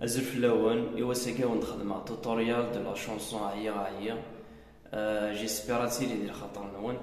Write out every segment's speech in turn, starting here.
Azul Flawan, iwasaka on خدمة tutorial de la chanson عيا عيا. J'espère تسيري ديال خاطر نون.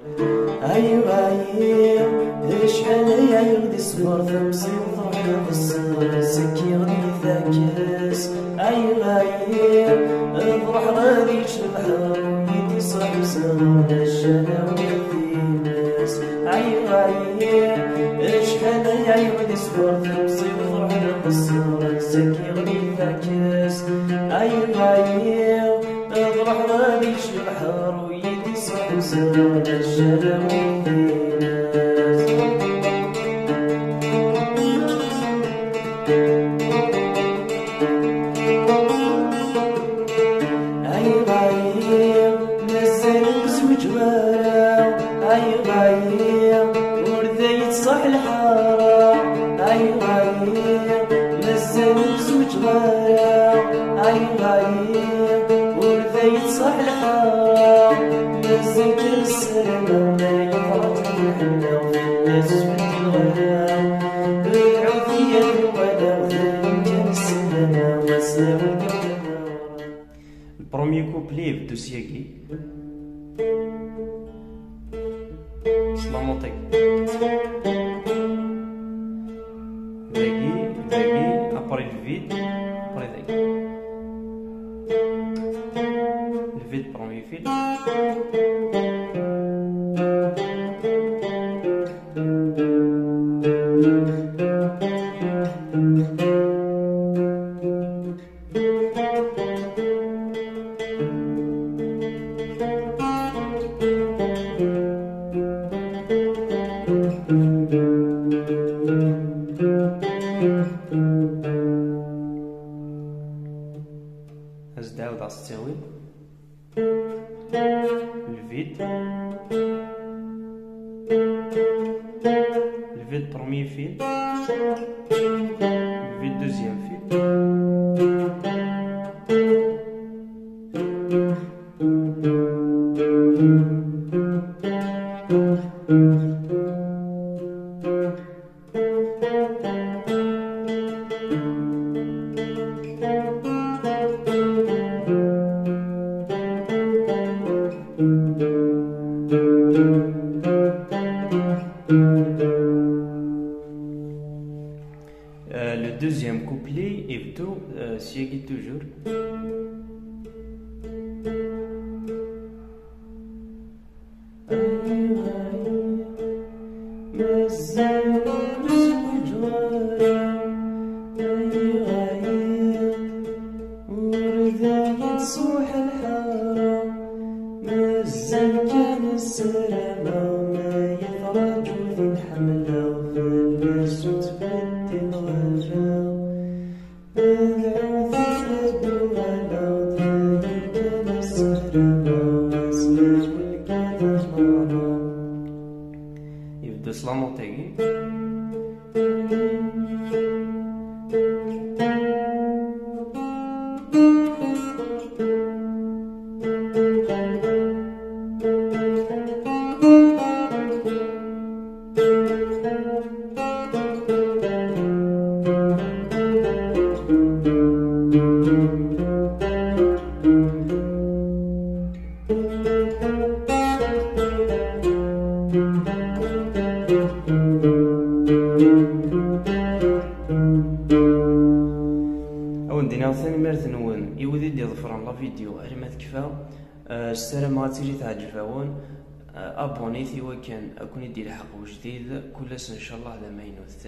عيا عيا شحال هي غدي الصبر تمسي وضرحنا في الصغر سكي غدي ثاكس عيا عيا نروح غادي البحر يدي صاحب صغر الجنة ويدي الناس عيا عيا شحال هي غدي الصبر تمسي وضرحنا في الصغر سكي غدي ثاكس عيا عيا نروح غادي البحر ويدي صاحب صغر الجنة ويدي الناس عيا نزل بزوج ورا عيا ورثا يتصح الحارة عيا نزل بزوج ورا عيا ورثا يتصح الحارة نزل السلامة ولا يفرط الحنة وفي الناس جبت الغلا بدعو فيا الولا وثاني كان السلامة وسلام Le premier couplet est de Siaki. Slamotek. Dagi, après le vide, après dagi. Le vide, premier fil. أزداد أستوي الفيد premier fil, le deuxième fil, le deuxième couplet est plutôt siégé toujours. صوح الحارة مازال كان السلامة ما يفرج في الحملة وفي الناس وتبدل الغلا بدعو في الغلا وتاير كان السلامة واسلام الكلام يبدأ سلامو تاقي ندينا ثاني مرة نون يودي دي ظفران لا فيديو على تكفى السلام غاتيجي تعجباون ابونيتي وكان اكون يدي الحق وجديد كل سنة ان شاء الله على ما ينوث.